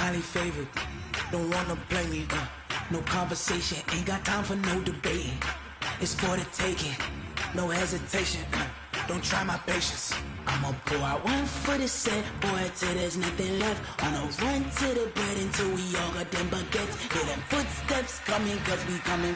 highly favored. Don't wanna blame me, no conversation, ain't got time for no debating. It's for the taking, no hesitation, don't try my patience. I'ma pour out one for the set, boy, till there's nothing left. On a run to the bread until we all got them baguettes. Hear them footsteps coming, cause we coming.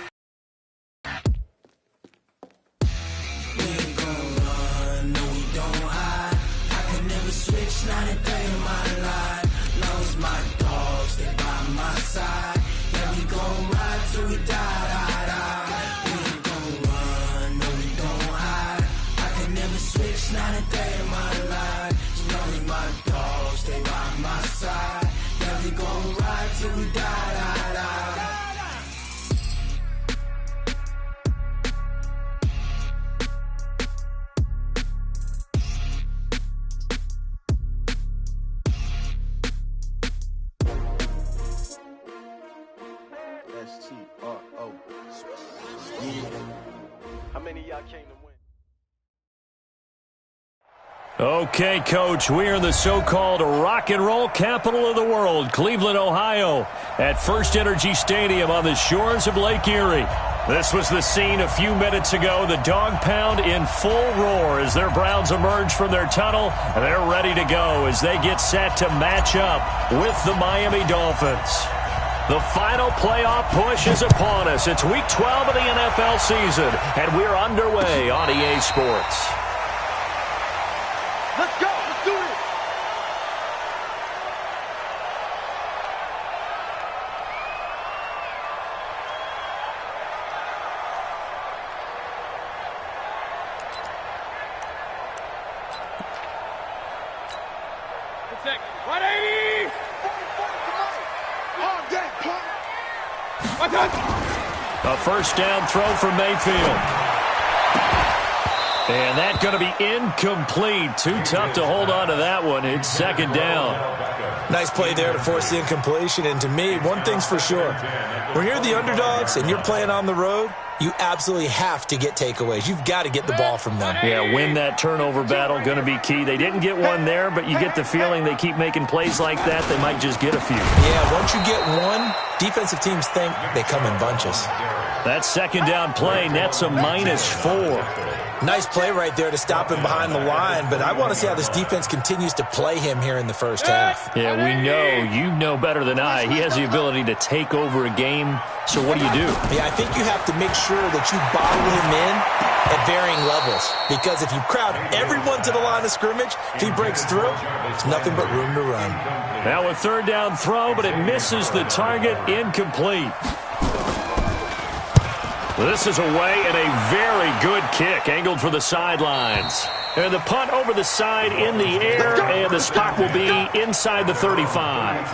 We ain't gon' run, no we don't hide. I can never switch, not a day in my life. Long as my dogs, they by my side. Yeah, we gon' ride till we die. We ain't gon' run, no we don't hide. I can never switch, not a day in my life. As long as my dogs, stay by my side. Yeah, we gon' ride till we die. S-T-R-O. Yeah. How many of y'all came to win? Okay, Coach, we are in the so-called rock and roll capital of the world, Cleveland, Ohio, at First Energy Stadium on the shores of Lake Erie. This was the scene a few minutes ago, the dog pound in full roar as their Browns emerge from their tunnel. They're ready to go as they get set to match up with the Miami Dolphins. The final playoff push is upon us. It's Week 12 of the NFL season, and we're underway on EA Sports. Let's go. Let's do it. Protect. 180. A first down throw for Mayfield. And that's going to be incomplete. Too tough to hold on to that one. It's second down. Nice play there to force the incompletion. And to me, one thing's for sure. When you're the underdogs and you're playing on the road, you absolutely have to get takeaways. You've got to get the ball from them. Yeah, win that turnover battle, going to be key. They didn't get one there, but you get the feeling they keep making plays like that, they might just get a few. Yeah, once you get one, defensive teams think they come in bunches. That second down play nets a -4. Nice play right there to stop him behind the line, but I want to see how this defense continues to play him here in the first half. Yeah, we know. You know better than I. He has the ability to take over a game, so what do you do? Yeah, I think you have to make sure that you bottle him in at varying levels, because if you crowd everyone to the line of scrimmage, if he breaks through, it's nothing but room to run. Now a third down throw, but it misses the target, incomplete. This is away and a very good kick, angled for the sidelines. And the punt over the side in the air, and the spot will be inside the 35.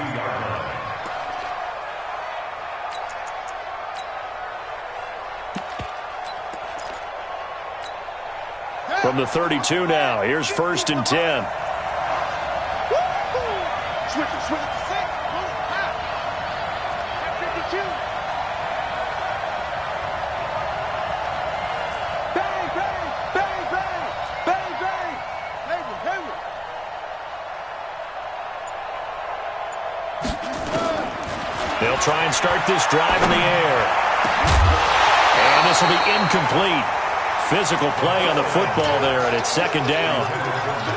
From the 32 now, here's 1st and 10. Switch it to 6. At 52. Bang, bang, bang, bang, bang, bang. Hayward. They'll try and start this drive in the air. And this will be incomplete. Physical play on the football there, and it's second down.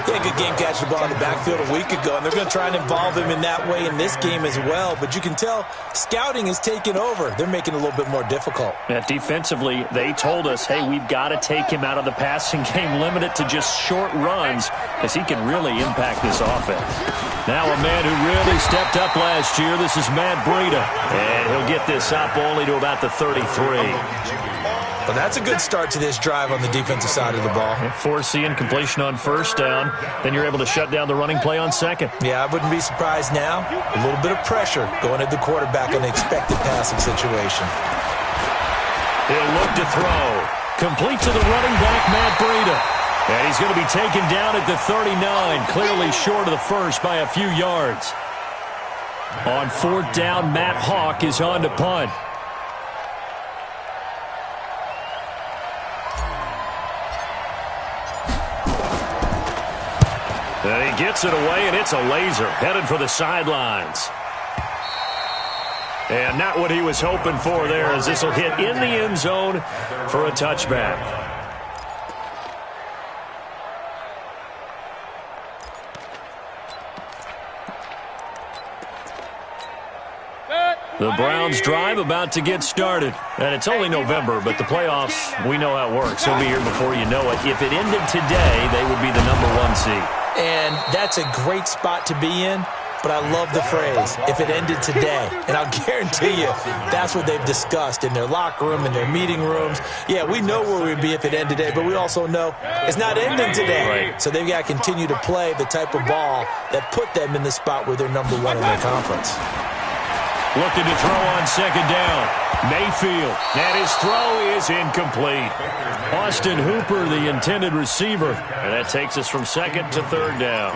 They had a good game catching the ball in the backfield a week ago, and they're going to try and involve him in that way in this game as well. But you can tell scouting is taking over. They're making it a little bit more difficult. Yeah, defensively, they told us, hey, we've got to take him out of the passing game, limit it to just short runs, because he can really impact this offense. Now a man who really stepped up last year, this is Matt Breida. And he'll get this up only to about the 33. Well, that's a good start to this drive on the defensive side of the ball. Force the incompletion on first down. Then you're able to shut down the running play on second. Yeah, I wouldn't be surprised now. A little bit of pressure going at the quarterback in an expected passing situation. He'll look to throw. Complete to the running back, Matt Breida. And he's going to be taken down at the 39, clearly short of the first by a few yards. On 4th down, Matt Hawk is on to punt. And he gets it away, and it's a laser headed for the sidelines. And not what he was hoping for there, as this will hit in the end zone for a touchback. The Browns drive about to get started. And it's only November, but the playoffs, we know how it works. They'll be here before you know it. If it ended today, they would be the #1 seed. And that's a great spot to be in. But I love the phrase, if it ended today. And I'll guarantee you, that's what they've discussed in their locker room, in their meeting rooms. Yeah, we know where we'd be if it ended today, but we also know it's not ending today. Right. So they've got to continue to play the type of ball that put them in the spot where they're #1 in their conference. Looking to throw on second down. Mayfield. And his throw is incomplete. Austin Hooper, the intended receiver. And that takes us from second to third down.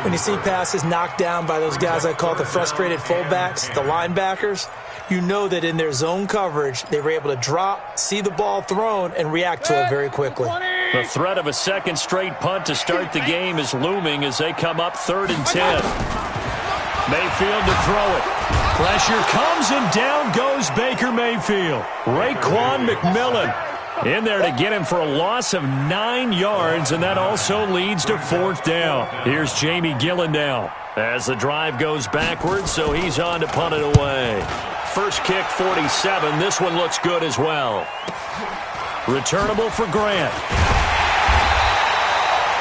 When you see passes knocked down by those guys I call the frustrated fullbacks, the linebackers, you know that in their zone coverage, they were able to drop, see the ball thrown, and react to it very quickly. The threat of a second straight punt to start the game is looming as they come up 3rd and 10. Mayfield to throw it. Pressure comes, and down goes Baker Mayfield. Raekwon McMillan in there to get him for a loss of 9 yards, and that also leads to 4th down. Here's Jamie Gillen now as the drive goes backwards, so he's on to punt it away. First kick, 47. This one looks good as well. Returnable for Grant.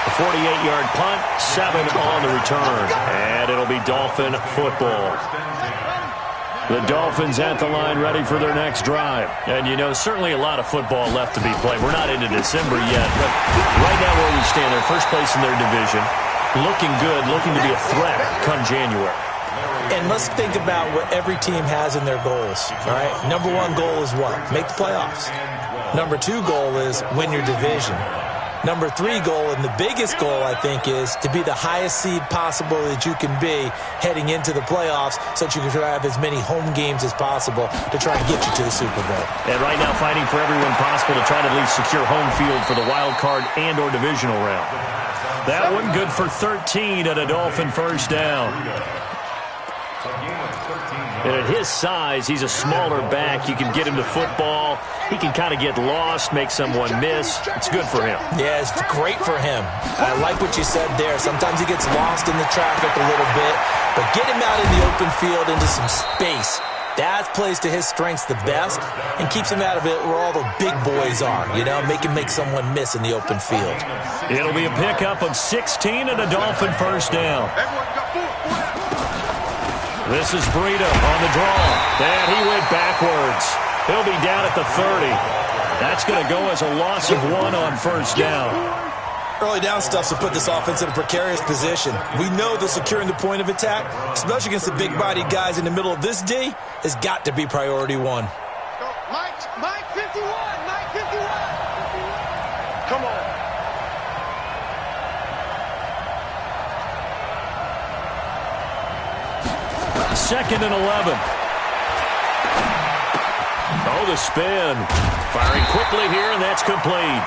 A 48-yard punt, 7 on the return, and it'll be Dolphin football. The Dolphins at the line ready for their next drive. And, you know, certainly a lot of football left to be played. We're not into December yet, but right now where we stand, they're first place in their division. Looking good, looking to be a threat come January. And let's think about what every team has in their goals, all right? #1 goal is what? Make the playoffs. #2 goal is win your division. #3 goal, and the biggest goal, I think, is to be the highest seed possible that you can be heading into the playoffs so that you can have as many home games as possible to try and get you to the Super Bowl. And right now fighting for everyone possible to try to at least secure home field for the wild card and or divisional round. That one good for 13 at a Dolphin first down. And at his size, he's a smaller back. You can get him the football. He can kind of get lost, make someone miss. It's good for him. Yeah, it's great for him. I like what you said there. Sometimes he gets lost in the traffic a little bit, but get him out in the open field into some space. That plays to his strengths the best and keeps him out of it where all the big boys are, you know, make someone miss in the open field. It'll be a pickup of 16 and a Dolphin first down. This is Breida on the draw, and he went backwards. He'll be down at the 30. That's going to go as a loss of 1 on first down. Early down stuff to put this offense in a precarious position. We know that securing the point of attack, especially against the big-bodied guys in the middle of this D, has got to be priority 1. Mike 51, Mike 51. Come on. Second and 11. Oh, the spin. Firing quickly here, and that's complete.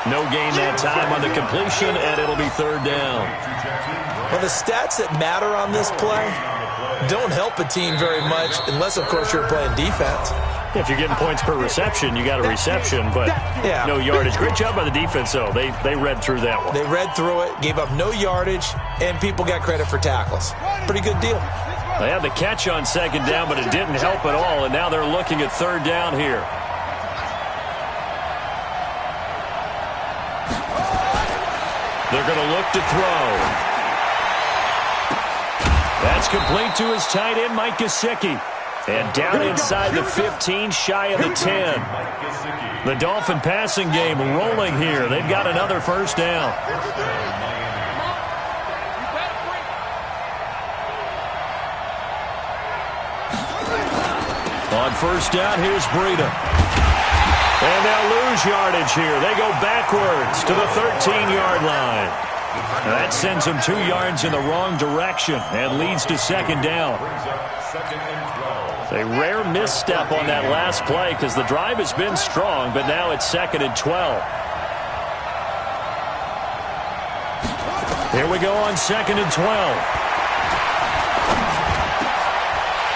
No gain that time on the completion, and it'll be third down. Well, the stats that matter on this play don't help a team very much unless, of course, you're playing defense. If you're getting points per reception, you got a reception, but yeah, no yardage. Great job by the defense, though. They read through that one. They read through it, gave up no yardage, and people got credit for tackles. Pretty good deal. They had the catch on second down, but it didn't help at all, and now they're looking at third down here. They're going to look to throw. That's complete to his tight end, Mike Gesicki. And down inside the 15, shy of the 10. The Dolphin passing game rolling here. They've got another first down. On first down, here's Breida. And they'll lose yardage here. They go backwards to the 13-yard line. That sends them 2 yards in the wrong direction and leads to second down. A rare misstep on that last play because the drive has been strong, but now it's second and 12. Here we go on second and 12.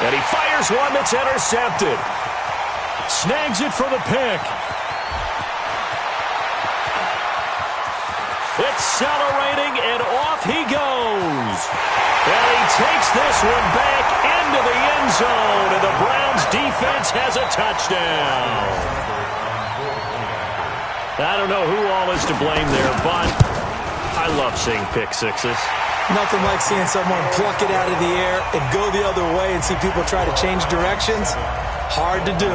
And he fires one that's intercepted. Snags it for the pick. Accelerating, and off he goes. And he takes this one back into the end zone, and the Browns defense has a touchdown. I don't know who all is to blame there, but I love seeing pick sixes. Nothing like seeing someone pluck it out of the air and go the other way and see people try to change directions. Hard to do.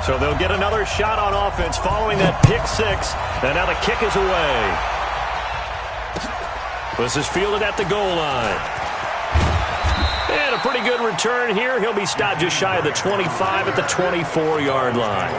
So they'll get another shot on offense following that pick six. And now the kick is away. This is fielded at the goal line. And a pretty good return here. He'll be stopped just shy of the 25 at the 24-yard line.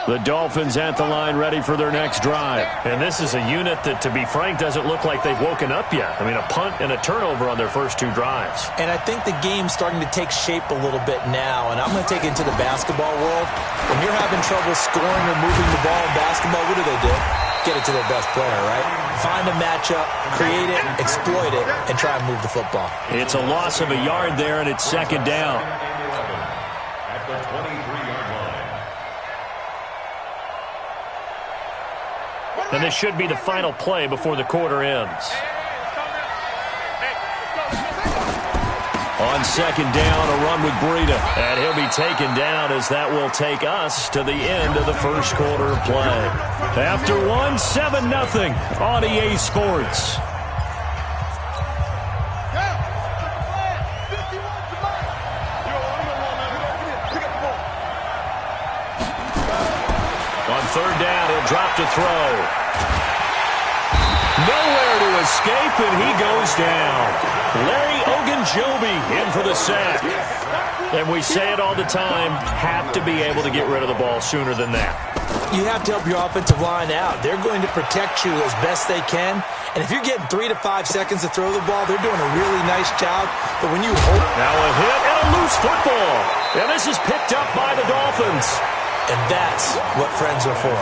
The Dolphins at the line ready for their next drive. And this is a unit that, to be frank, doesn't look like they've woken up yet. I mean, a punt and a turnover on their first two drives. And I think the game's starting to take shape a little bit now. And I'm going to take it into the basketball world. When you're having trouble scoring or moving the ball in basketball, what do? Get it to their best player, right? Find a matchup, create it, exploit it, and try and move the football. It's a loss of a yard there, and it's second down. At the 23-yard line. And this should be the final play before the quarter ends. On second down, a run with Breida. And he'll be taken down as that will take us to the end of the first quarter of play. After one, 7-0 on EA Sports. On third down, he'll drop to throw. Nowhere to escape, and he goes down. Larry Ogunjobi in for the sack. And we say it all the time, have to be able to get rid of the ball sooner than that. You have to help your offensive line out. They're going to protect you as best they can. And if you're getting 3 to 5 seconds to throw the ball, they're doing a really nice job. But when you hold... Now a hit and a loose football. And this is picked up by the Dolphins. And that's what friends are for.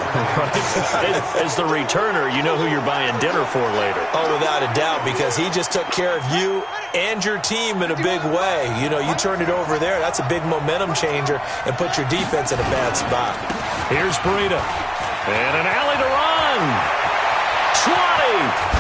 As the returner, you know who you're buying dinner for later. Oh, without a doubt, because he just took care of you and your team in a big way. You know, you turned it over there. That's a big momentum changer and put your defense in a bad spot. Here's Breida. And an alley to run. 20.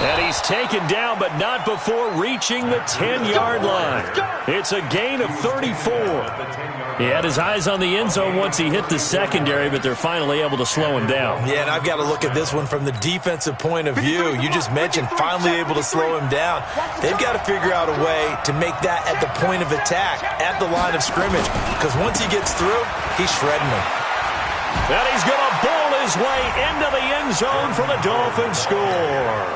And he's taken down, but not before reaching the 10-yard line. It's a gain of 34. He had his eyes on the end zone once he hit the secondary, but they're finally able to slow him down. Yeah, and I've got to look at this one from the defensive point of view. You just mentioned finally able to slow him down. They've got to figure out a way to make that at the point of attack, at the line of scrimmage, because once he gets through, he's shredding them. And he's going to bowl his way into the end zone for the Dolphins score.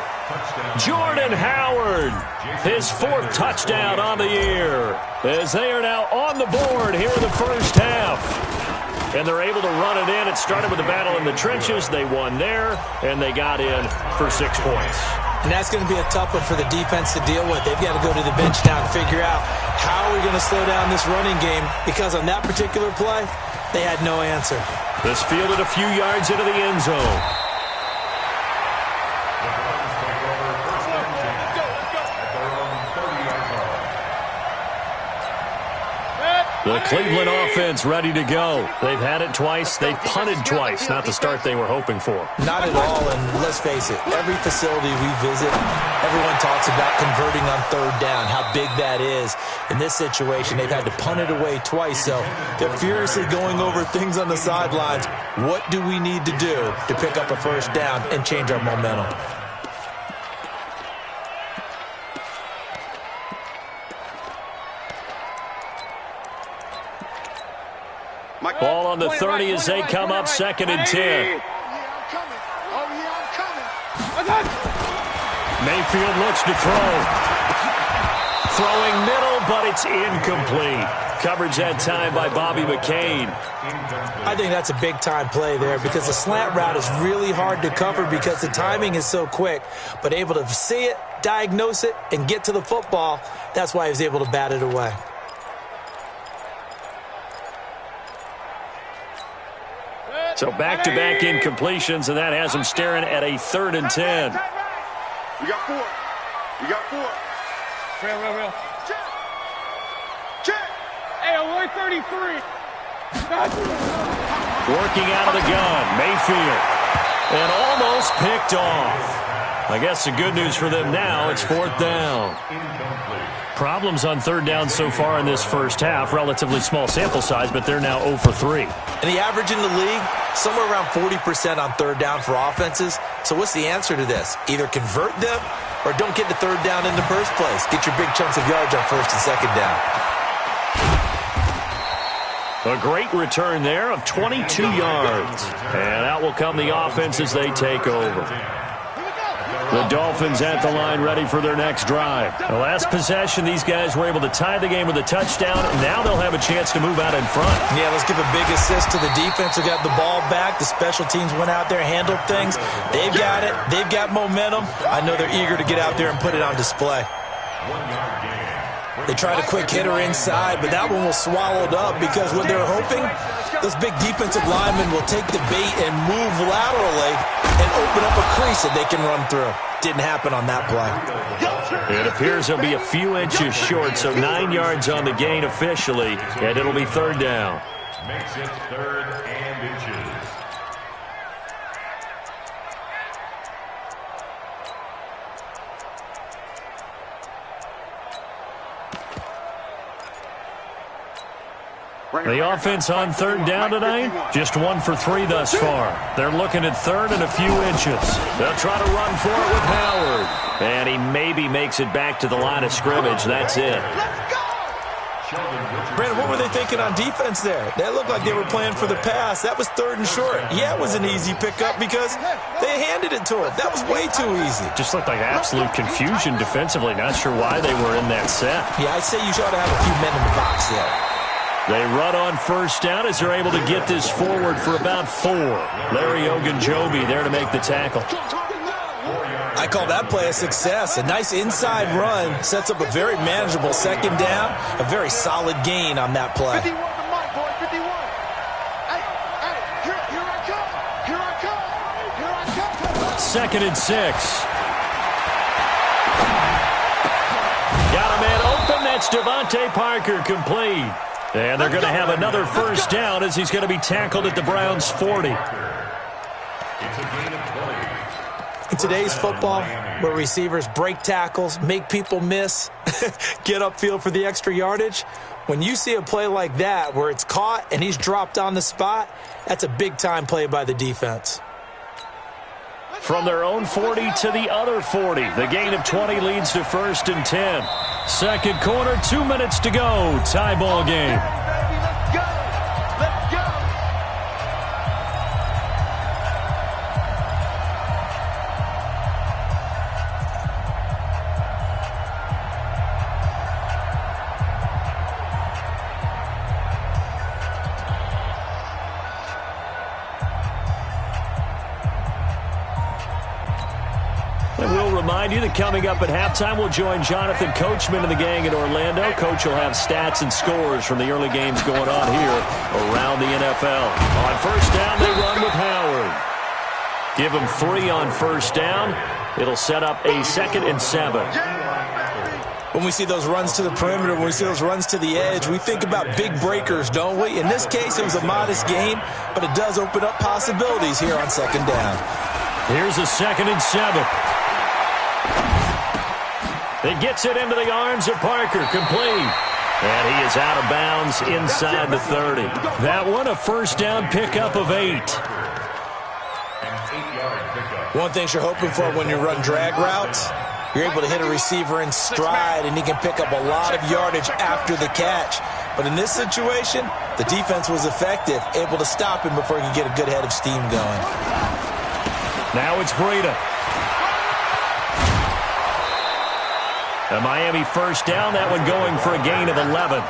Jordan Howard, his fourth touchdown on the year, as they are now on the board here in the first half. And they're able to run it in. It started with a battle in the trenches. They won there, and they got in for 6 points. And that's going to be a tough one for the defense to deal with. They've got to go to the bench now and figure out how are we going to slow down this running game, because on that particular play, they had no answer. This fielded a few yards into the end zone. The Cleveland offense ready to go. They've had it twice. They've punted twice. Not the start they were hoping for. Not at all, and let's face it, every facility we visit, everyone talks about converting on third down, how big that is. In this situation, they've had to punt it away twice, so they're furiously going over things on the sidelines. What do we need to do to pick up a first down and change our momentum? Ball on the 30 as they come up 2nd and 10. Mayfield looks to throw. Throwing middle, but it's incomplete. Coverage that time by Bobby McCain. I think that's a big-time play there, because the slant route is really hard to cover because the timing is so quick. But able to see it, diagnose it, and get to the football, that's why he was able to bat it away. So back-to-back incompletions, and that has them staring at a 3rd and 10. You got 4. You got 4. Real. Check. Hey, only 33. Working out of the gun, Mayfield. And almost picked off. I guess the good news for them now, it's 4th down. Problems on 3rd down so far in this first half. Relatively small sample size, but they're now 0 for 3. And the average in the league, somewhere around 40% on 3rd down for offenses. So what's the answer to this? Either convert them or don't get the 3rd down in the first place. Get your big chunks of yards on 1st and 2nd down. A great return there of 22 yards. And out will come the offense as they take over. The Dolphins at the line ready for their next drive. The last possession, these guys were able to tie the game with a touchdown. Now they'll have a chance to move out in front. Yeah, let's give a big assist to the defense who got the ball back. The special teams went out there, handled things. They've got it. They've got momentum. I know they're eager to get out there and put it on display. They tried a quick hitter inside, but that one was swallowed up because what they're hoping, those big defensive linemen will take the bait and move laterally and open up a crease that they can run through. Didn't happen on that play. It appears they'll be a few inches short, so 9 yards on the gain officially, and it'll be 3rd down. Makes it 3rd and inches. The offense on 3rd down tonight, just 1 for 3 thus far. They're looking at 3rd and a few inches. They'll try to run for it with Howard. And he maybe makes it back to the line of scrimmage. That's it. Brandon, what were they thinking on defense there? That looked like they were playing for the pass. That was 3rd and short. Yeah, it was an easy pickup because they handed it to him. That was way too easy. Just looked like absolute confusion defensively. Not sure why they were in that set. Yeah, I'd say you ought to have a few men in the box there. They run on 1st down as they're able to get this forward for about 4. Larry Ogunjobi there to make the tackle. I call that play a success. A nice inside run sets up a very manageable 2nd down. A very solid gain on that play. 51 to Mike, boy, 51. Hey, here I come. Here I come. 2nd and 6. Got a man open. That's Devontae Parker, complete. And they're going to have another 1st down as he's going to be tackled at the Browns' 40. In today's football, where receivers break tackles, make people miss, get upfield for the extra yardage, when you see a play like that where it's caught and he's dropped on the spot, that's a big-time play by the defense. From their own 40 to the other 40. The gain of 20 leads to 1st and 10. 2nd quarter, 2 minutes to go. Tie ball game. Remind you that coming up at halftime, we'll join Jonathan Coachman and the gang in Orlando. Coach will have stats and scores from the early games going on here around the NFL. On 1st down, they run with Howard. Give him 3 on 1st down. It'll set up a 2nd and 7. When we see those runs to the perimeter, when we see those runs to the edge, we think about big breakers, don't we? In this case, it was a modest gain, but it does open up possibilities here on 2nd down. Here's a 2nd and 7. It gets it into the arms of Parker, complete. And he is out of bounds inside the 30. That one, a 1st down pickup of 8. One thing you're hoping for when you run drag routes, you're able to hit a receiver in stride, and he can pick up a lot of yardage after the catch. But in this situation, the defense was effective, able to stop him before he could get a good head of steam going. Now it's Breida. A Miami 1st down, that one going for a gain of 11.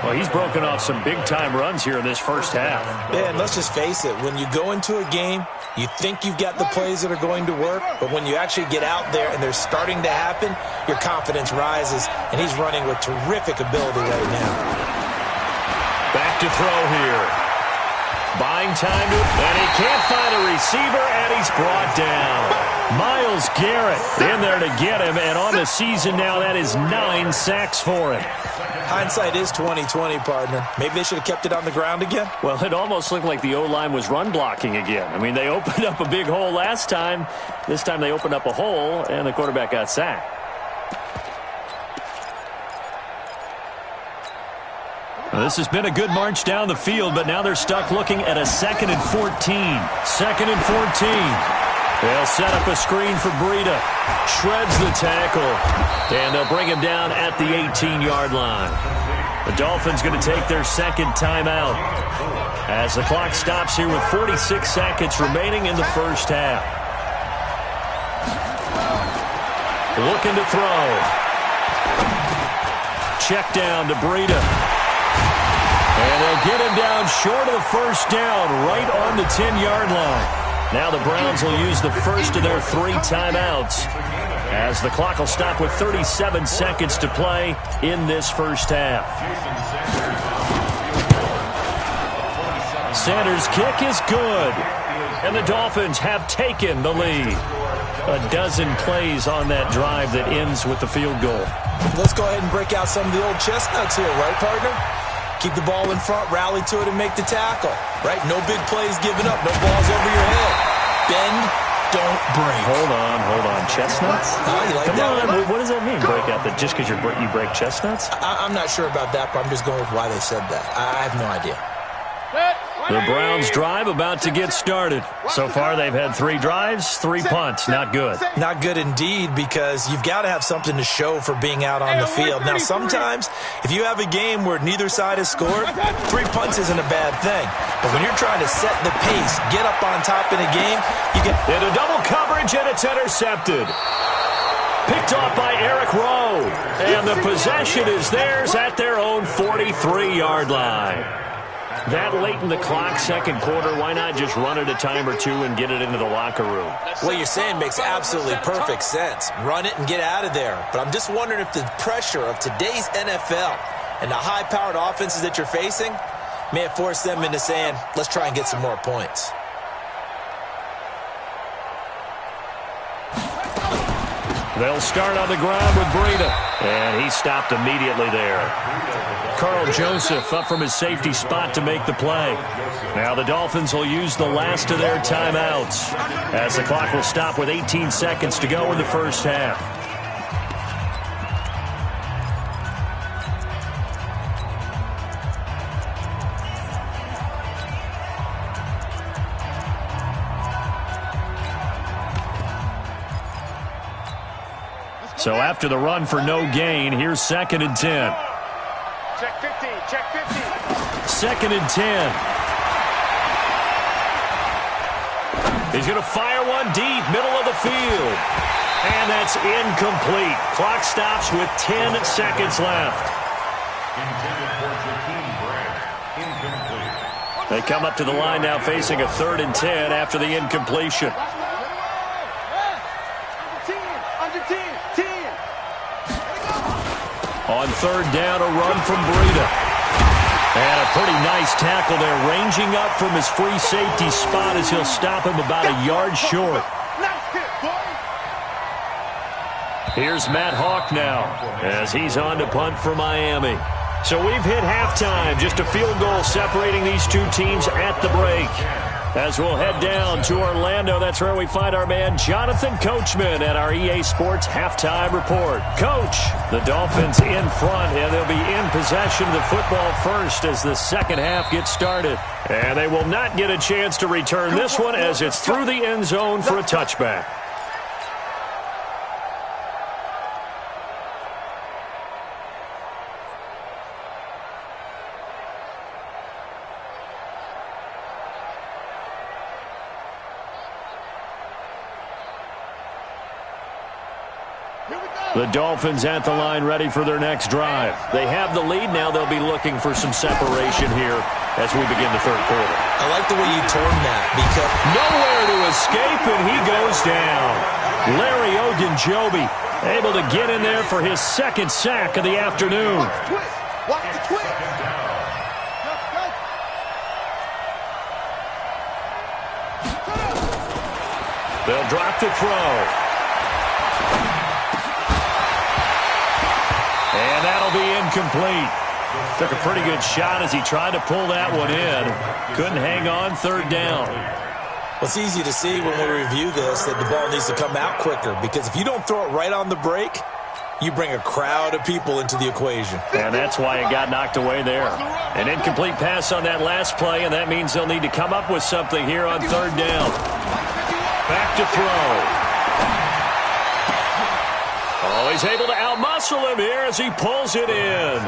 Well, he's broken off some big-time runs here in this first half. Yeah, and let's just face it. When you go into a game, you think you've got the plays that are going to work, but when you actually get out there and they're starting to happen, your confidence rises, and he's running with terrific ability right now. Back to throw here. Buying giving time to it. And he can't find a receiver, and he's brought down. Myles Garrett in there to get him, and on the season now, that is 9 sacks for him. Hindsight is 20/20, partner. Maybe they should have kept it on the ground again. Well, it almost looked like the O-line was run blocking again. I mean, they opened up a big hole last time. This time they opened up a hole, and the quarterback got sacked. Well, this has been a good march down the field, but now they're stuck looking at a 2nd and 14. 2nd and 14. They'll set up a screen for Breida. Shreds the tackle. And they'll bring him down at the 18-yard line. The Dolphins going to take their second timeout as the clock stops here with 46 seconds remaining in the first half. Looking to throw. Check down to Breida. And they'll get him down short of the first down, right on the 10-yard line. Now the Browns will use the first of their 3 timeouts as the clock will stop with 37 seconds to play in this first half. Sanders' kick is good, and the Dolphins have taken the lead. A dozen plays on that drive that ends with the field goal. Let's go ahead and break out some of the old chestnuts here, right, partner? Keep the ball in front, rally to it, and make the tackle. Right? No big plays given up. No balls over your head. Bend, don't break. Hold on. Chestnuts? You like Come that on. one? What does that mean, break out? That just because you break chestnuts? I'm not sure about that, but I'm just going with why they said that. I have no idea. The Browns drive about to get started. So far, they've had 3 drives, 3 punts. Not good. Not good indeed, because you've got to have something to show for being out on the field. Now, sometimes, if you have a game where neither side has scored, 3 punts isn't a bad thing. But when you're trying to set the pace, get up on top in a game, you get into double coverage, and it's intercepted. Picked off by Eric Rowe. And the possession is theirs at their own 43-yard line. That late in the clock, second quarter, why not just run it a time or two and get it into the locker room? What you're saying makes absolutely perfect sense. Run it and get out of there. But I'm just wondering if the pressure of today's NFL and the high-powered offenses that you're facing may have forced them into saying, let's try and get some more points. They'll start on the ground with Breida. And he stopped immediately there. Carl Joseph up from his safety spot to make the play. Now the Dolphins will use the last of their timeouts as the clock will stop with 18 seconds to go in the first half. So after the run for no gain, here's 2nd and 10. Check 15, check 15. 2nd and 10. He's going to fire one deep, middle of the field. And that's incomplete. Clock stops with 10 seconds left. Intended for Jakeem Grant. Incomplete. They come up to the line now facing a 3rd and 10 after the incompletion. On 3rd down, a run from Breida. And a pretty nice tackle there, ranging up from his free safety spot as he'll stop him about a yard short. Here's Matt Hawk now as he's on to punt for Miami. So we've hit halftime, just a field goal separating these two teams at the break. As we'll head down to Orlando, that's where we find our man Jonathan Coachman at our EA Sports Halftime Report. Coach, the Dolphins in front, and they'll be in possession of the football first as the second half gets started. And they will not get a chance to return this one as it's through the end zone for a touchback. The Dolphins at the line ready for their next drive. They have the lead. Now they'll be looking for some separation here as we begin the third quarter. I like the way you termed that because nowhere to escape, and he goes down. Larry Ogunjobi able to get in there for his second sack of the afternoon. Watch the twist. Watch the twist. drop to throw. And that'll be incomplete. Took a pretty good shot as he tried to pull that one in. Couldn't hang on, third down. Well, it's easy to see when we review this that the ball needs to come out quicker, because if you don't throw it right on the break, you bring a crowd of people into the equation. And that's why it got knocked away there. An incomplete pass on that last play, and that means they'll need to come up with something here on third down. Back to throw. Oh, he's able to outmuscle him here as he pulls it in.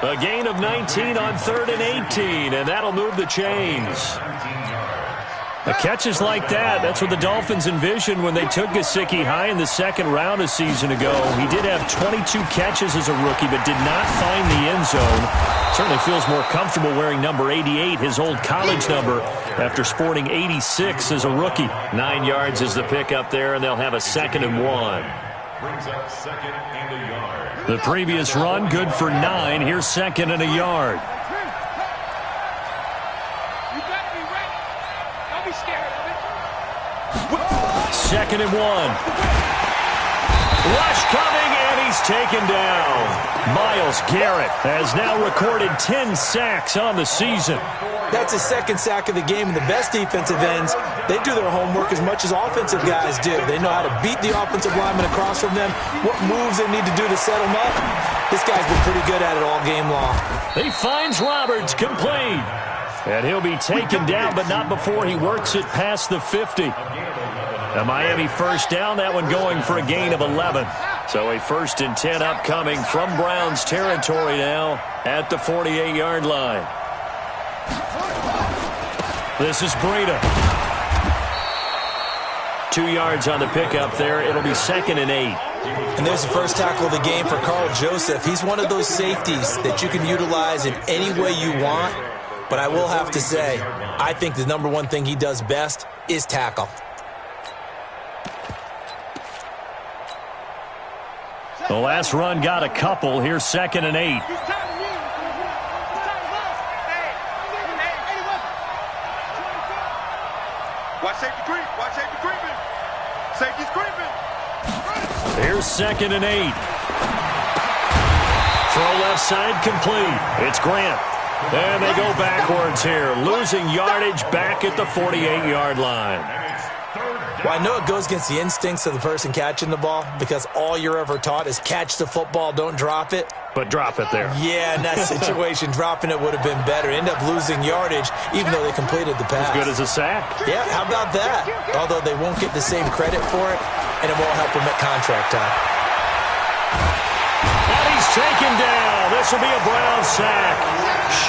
A gain of 19 on 3rd and 18, and that'll move the chains. The catches like that, that's what the Dolphins envisioned when they took Gesicki high in the second round a season ago. He did have 22 catches as a rookie, but did not find the end zone. Certainly feels more comfortable wearing number 88, his old college number, after sporting 86 as a rookie. 9 yards is the pickup there, and they'll have a 2nd and 1. Brings up 2nd and a yard. The previous run, good for 9. Here's 2nd and a yard. You better be ready. Don't be scared of it. 2nd and 1. Rush coming, and he's taken down. Myles Garrett has now recorded 10 sacks on the season. That's his 2nd sack of the game, and the best defensive ends, they do their homework as much as offensive guys do. They know how to beat the offensive lineman across from them, what moves they need to do to set them up. This guy's been pretty good at it all game long. He finds Roberts, complete. And he'll be taken down, but not before he works it past the 50. A Miami first down, that one going for a gain of 11. So a 1st and 10 upcoming from Browns territory now at the 48-yard line. This is Breida. 2 yards on the pickup there. It'll be 2nd and 8. And there's the first tackle of the game for Carl Joseph. He's one of those safeties that you can utilize in any way you want. But I will have to say, I think the number one thing he does best is tackle. The last run got a couple. Here's 2nd and 8. Watch safety creep. Watch safety creeping. Safety's creeping. Here's 2nd and 8. Throw left side complete. It's Grant. And they go backwards here, losing yardage back at the 48-yard line. Well, I know it goes against the instincts of the person catching the ball, because all you're ever taught is catch the football, don't drop it. But drop it there. Yeah, in that situation, dropping it would have been better. End up losing yardage, even though they completed the pass. As good as a sack. Yeah, how about that? Although they won't get the same credit for it, and it won't help them at contract time. And he's taken down. This will be a Brown sack.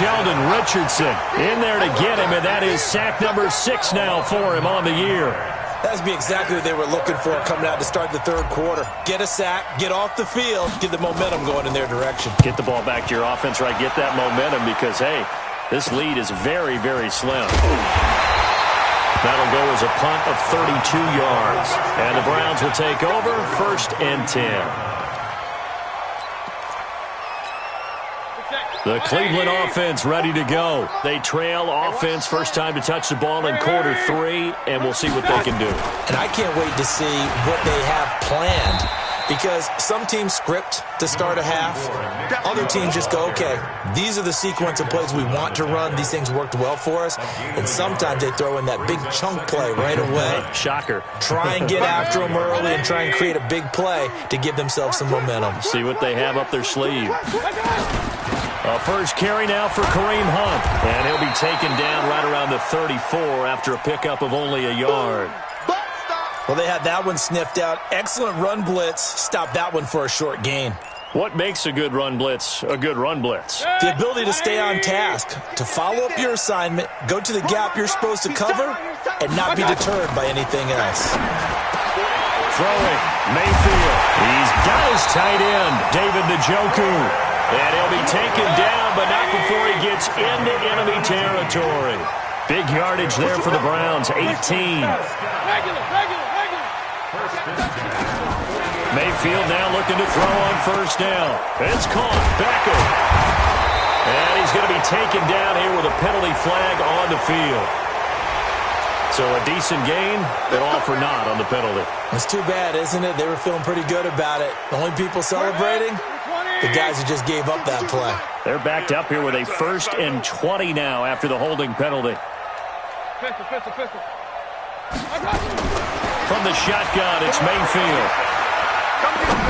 Sheldon Richardson in there to get him, and that is sack number 6 now for him on the year. That would be exactly what they were looking for coming out to start the third quarter. Get a sack, get off the field, get the momentum going in their direction. Get the ball back to your offense, right? Get that momentum because, hey, this lead is very, very slim. That'll go as a punt of 32 yards. And the Browns will take over, 1st and 10. The Cleveland offense ready to go. They trail offense, first time to touch the ball in quarter 3, and we'll see what they can do. And I can't wait to see what they have planned, because some teams script to start a half. Other teams just go, okay, these are the sequence of plays we want to run. These things worked well for us. And sometimes they throw in that big chunk play right away. Shocker. Try and get after them early and try and create a big play to give themselves some momentum. See what they have up their sleeve. A first carry now for Kareem Hunt. And he'll be taken down right around the 34 after a pickup of only a yard. Well, they had that one sniffed out. Excellent run blitz. Stop that one for a short gain. What makes a good run blitz a good run blitz? The ability to stay on task, to follow up your assignment, go to the gap you're supposed to cover, and not be deterred by anything else. Throwing, Mayfield. He's got his tight end, David Njoku. And he'll be taken down, but not before he gets into enemy territory. Big yardage there for the Browns, 18. Mayfield now looking to throw on first down. It's caught. Becker. And he's going to be taken down here with a penalty flag on the field. So a decent gain, but all for naught on the penalty. It's too bad, isn't it? They were feeling pretty good about it. The only people celebrating, the guys who just gave up that play. They're backed up here with a 1st and 20 now after the holding penalty. Pistol. From the shotgun, it's Mayfield.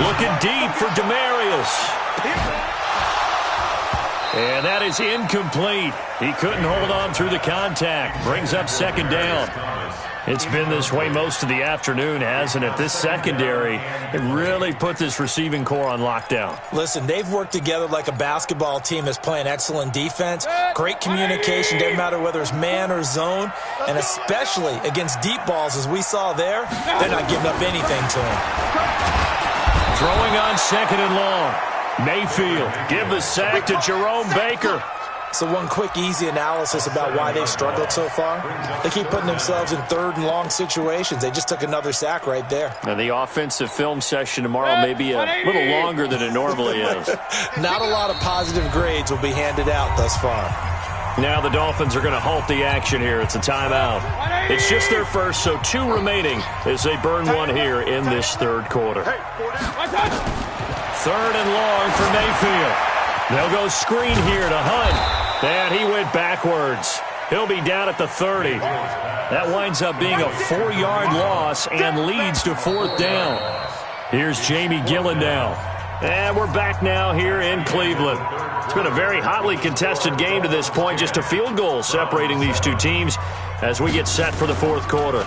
Looking deep for Demarius. And that is incomplete. He couldn't hold on through the contact. Brings up 2nd down. It's been this way most of the afternoon, hasn't it? This secondary, it really put this receiving core on lockdown. Listen, they've worked together like a basketball team that's playing excellent defense. Great communication, doesn't matter whether it's man or zone. And especially against deep balls, as we saw there, they're not giving up anything to him. Throwing on 2nd and long. Mayfield, give the sack to Jerome Baker. So one quick, easy analysis about why they've struggled so far. They keep putting themselves in 3rd and long situations. They just took another sack right there. And the offensive film session tomorrow may be a little longer than it normally is. Not a lot of positive grades will be handed out thus far. Now the Dolphins are going to halt the action here. It's a timeout. It's just their first, so 2 remaining as they burn one here in this 3rd quarter. 3rd and long for Mayfield. They'll go screen here to Hunt. And he went backwards. He'll be down at the 30. That winds up being a 4-yard loss and leads to 4th down. Here's Jamie Gillen now. And we're back now here in Cleveland. It's been a very hotly contested game to this point. Just a field goal separating these two teams as we get set for the 4th quarter.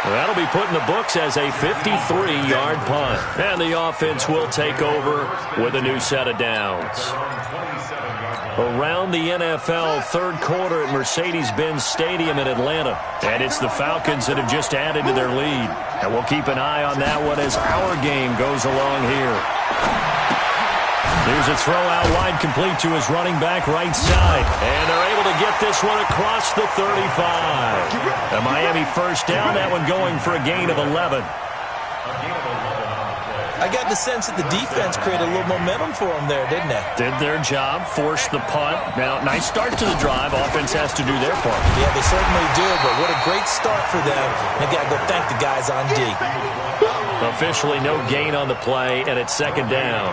That'll be put in the books as a 53-yard punt. And the offense will take over with a new set of downs. Around the NFL, 3rd quarter at Mercedes-Benz Stadium in Atlanta. And it's the Falcons that have just added to their lead. And we'll keep an eye on that one as our game goes along here. Here's a throw out wide, complete to his running back right side. And they're able to get this one across the 35. The Miami 1st down, that one going for a gain of 11. I got the sense that the defense created a little momentum for them there, didn't they? Did their job, forced the punt. Now, nice start to the drive. Offense has to do their part. Yeah, they certainly do, but what a great start for them. They got to go thank the guys on D. Officially no gain on the play, and it's 2nd down.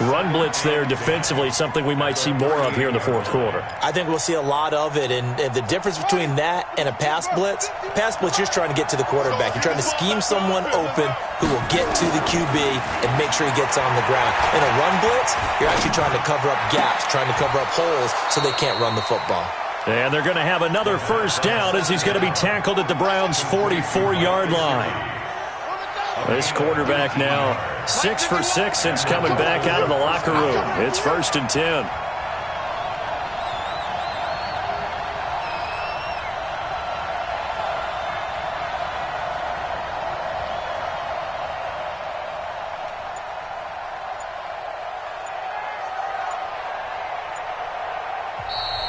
Run blitz there defensively, something we might see more of here in the 4th quarter. I think we'll see a lot of it, and the difference between that and a pass blitz, you're just trying to get to the quarterback. You're trying to scheme someone open who will get to the QB and make sure he gets on the ground. In a run blitz, you're actually trying to cover up gaps, trying to cover up holes so they can't run the football. And they're going to have another 1st down as he's going to be tackled at the Browns' 44-yard line. This quarterback now 6 for 6 since coming back out of the locker room. It's 1st and 10.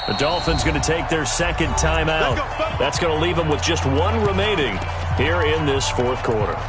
The Dolphins going to take their 2nd timeout. That's going to leave them with just 1 remaining here in this 4th quarter.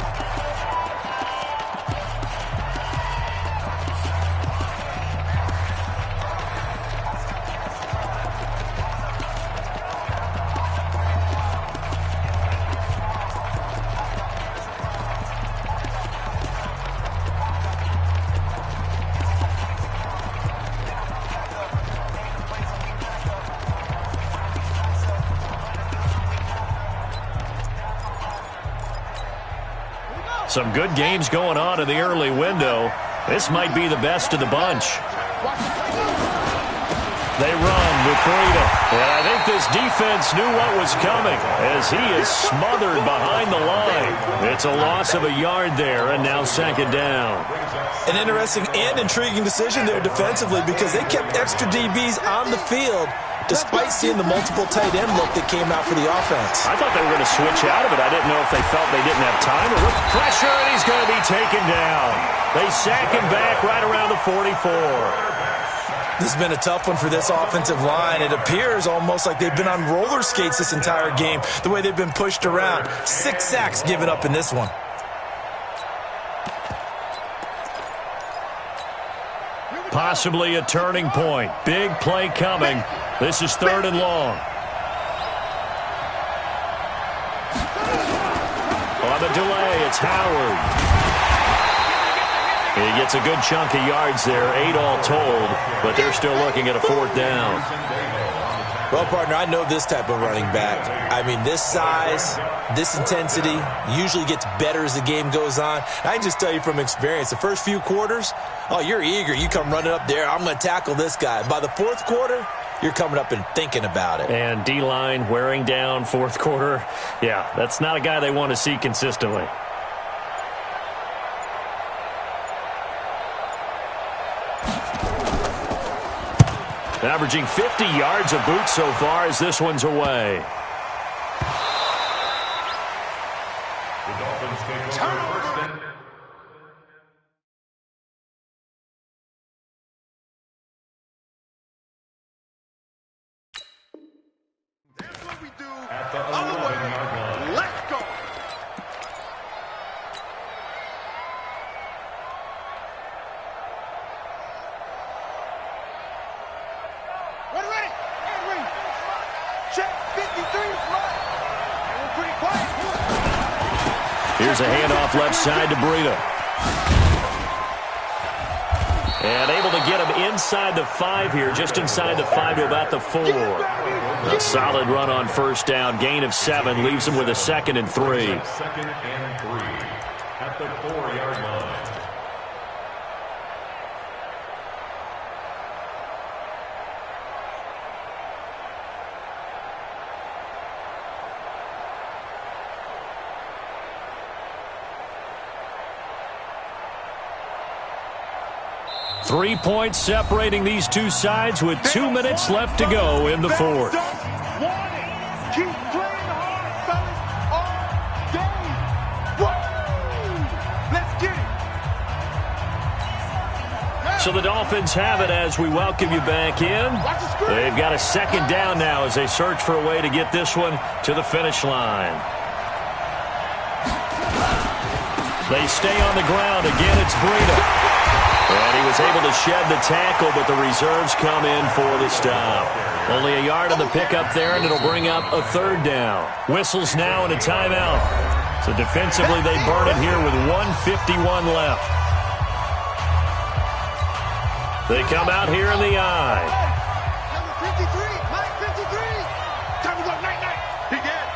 Some good games going on in the early window. This might be the best of the bunch. They run with Breida. And I think this defense knew what was coming as he is smothered behind the line. It's a loss of a yard there, and now 2nd down. An interesting and intriguing decision there defensively because they kept extra DBs on the field despite seeing the multiple tight end look that came out for the offense. I thought they were going to switch out of it. I didn't know if they felt they didn't have time or with pressure, and he's going to be taken down. They sack him back right around the 44. This has been a tough one for this offensive line. It appears almost like they've been on roller skates this entire game, the way they've been pushed around. 6 sacks given up in this one. possibly a turning point. Big play coming. This is 3rd and long. On the delay, it's Howard. He gets a good chunk of yards there, 8 all told, but they're still looking at a 4th down. Well, partner, I know this type of running back. I mean, this size, this intensity usually gets better as the game goes on. I can just tell you from experience, the first few quarters, oh, you're eager. You come running up there, I'm going to tackle this guy. By the 4th quarter, you're coming up and thinking about it. And D-line wearing down 4th quarter. Yeah, that's not a guy they want to see consistently. Averaging 50 yards a boot so far as this one's away. The Dolphins take over 1st and... That's what we do. At the 11-yard line. Let's go. Ready. Check 53. And we're pretty quiet. Here's a handoff left side to Breida. And able to get him inside the 5 here, just inside the 5 to about the 4. A solid run on 1st down, gain of 7, leaves him with a 2nd and 3. 2nd and 3 at the 4-yard line. Three points separating these two sides with 2 minutes left to go in the 4th. Keep playing hard, fellas, all day. Woo! Let's get it. So the Dolphins have it as we welcome you back in. They've got a 2nd down now as they search for a way to get this one to the finish line. They stay on the ground. Again, it's Breida. And he was able to shed the tackle, but the reserves come in for the stop. Only a yard on the pickup there, and it'll bring up a 3rd down. Whistles now and a timeout. So defensively, they burn it here with 1:51 left. They come out here in the eye. Number 53, Mike 53. Time to go, night. Big ass.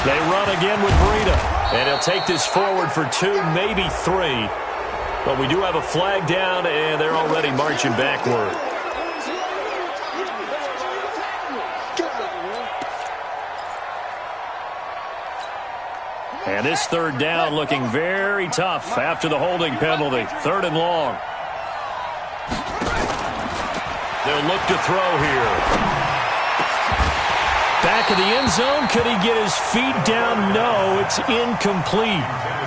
They run again with Breida. And he'll take this forward for 2, maybe 3. But we do have a flag down, and they're already marching backward. And this 3rd down looking very tough after the holding penalty. 3rd and long. They'll look to throw here. Back of the end zone. Could he get his feet down? No, it's incomplete.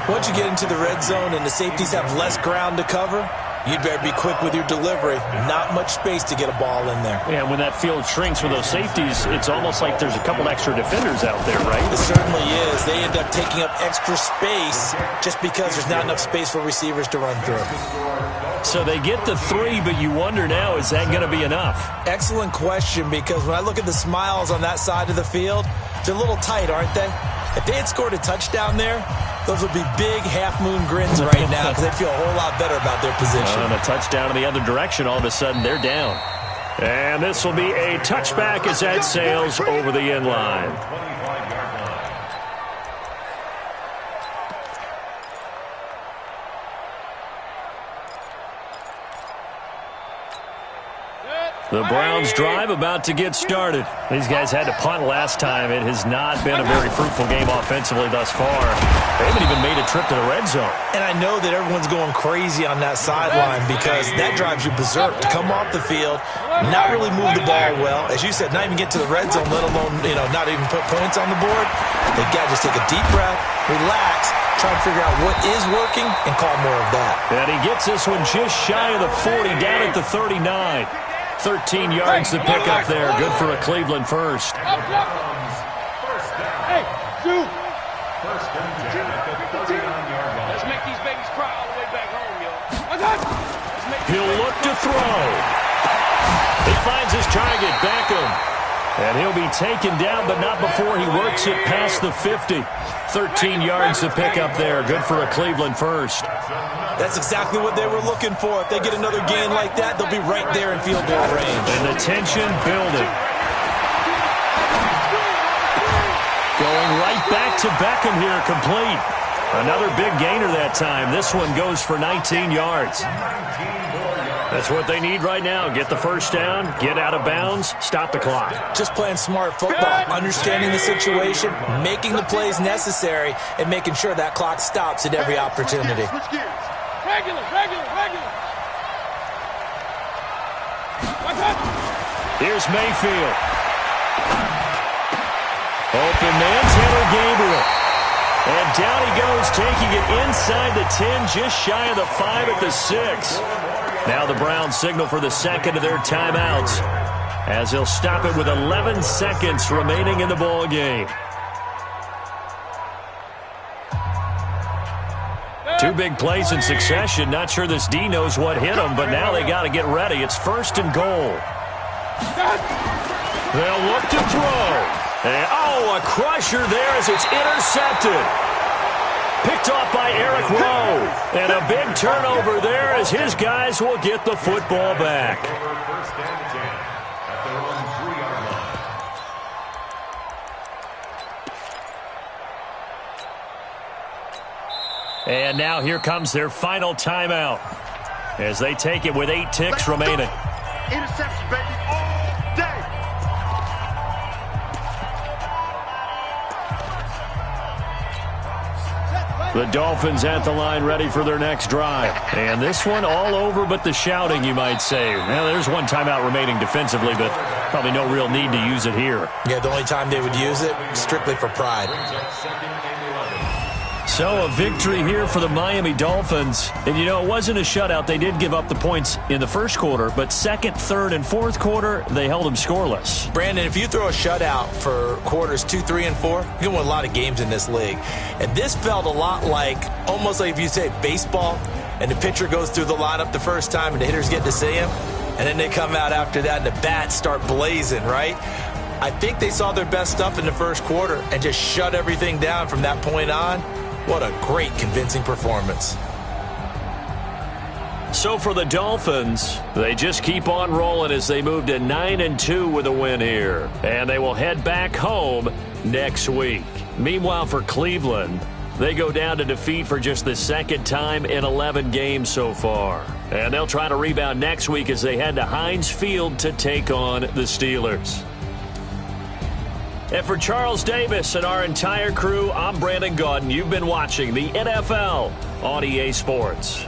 Once you get into the red zone and the safeties have less ground to cover, you'd better be quick with your delivery. Not much space to get a ball in there. Yeah, when that field shrinks with those safeties, it's almost like there's a couple extra defenders out there, right? It certainly is. They end up taking up extra space just because there's not enough space for receivers to run through. So they get the 3, but you wonder now, is that going to be enough? Excellent question, because when I look at the smiles on that side of the field, they're a little tight, aren't they? If they had scored a touchdown there, those would be big half-moon grins right now because they feel a whole lot better about their position. And a touchdown in the other direction, all of a sudden they're down. And this will be a touchback as that sails over the end line. The Browns drive about to get started. These guys had to punt last time. It has not been a very fruitful game offensively thus far. They haven't even made a trip to the red zone. And I know that everyone's going crazy on that sideline because that drives you berserk to come off the field, not really move the ball well. As you said, not even get to the red zone, let alone, not even put points on the board. They got to just take a deep breath, relax, try and figure out what is working and call more of that. And he gets this one just shy of the 40, down at the 39. 13 yards to pick up there. Good for a Cleveland first. Hey, dude. First and 10 at the 39-yard line. Let's make these babies cry all the way back home, y'all. He'll look to throw. He finds his target, Beckham. And he'll be taken down, but not before he works it past the 50. 13 yards to pick up there. Good for a Cleveland first. That's exactly what they were looking for. If they get another gain like that, they'll be right there in field goal range. And the tension building. Going right back to Beckham here, complete. Another big gainer that time. This one goes for 19 yards. That's what they need right now. Get the first down, get out of bounds, stop the clock. Just playing smart football, understanding the situation, making the plays necessary, and making sure that clock stops at every opportunity. Regular. Here's Mayfield. Open man, Taylor Gabriel. And down he goes, taking it inside the 10, just shy of the 5 at the 6. Now the Browns signal for the second of their timeouts, as they'll stop it with 11 seconds remaining in the ball game. Two big plays in succession. Not sure this D knows what hit them, but now they got to get ready. It's first and goal. They'll look to throw. And, a crusher there as it's intercepted. Picked off by Eric Rowe. And a big turnover there as his guys will get the football back. First and 10 at their own 3-yard line. And now here comes their final timeout as they take it with 8 ticks remaining. Interception, baby, all day. The Dolphins at the line ready for their next drive. And this one all over but the shouting, you might say. Well, there's one timeout remaining defensively, but probably no real need to use it here. Yeah, the only time they would use it, strictly for pride. So a victory here for the Miami Dolphins. And, it wasn't a shutout. They did give up the points in the first quarter, but second, third, and fourth quarter, they held them scoreless. Brandon, if you throw a shutout for quarters 2, 3, and 4, you can win a lot of games in this league. And this felt a lot like, almost like if you say baseball, and the pitcher goes through the lineup the first time and the hitters get to see him, and then they come out after that and the bats start blazing, right? I think they saw their best stuff in the first quarter and just shut everything down from that point on. What a great, convincing performance. So for the Dolphins, they just keep on rolling as they move to 9-2 with a win here. And they will head back home next week. Meanwhile, for Cleveland, they go down to defeat for just the second time in 11 games so far. And they'll try to rebound next week as they head to Heinz Field to take on the Steelers. And for Charles Davis and our entire crew, I'm Brandon Gaudin. You've been watching the NFL on EA Sports.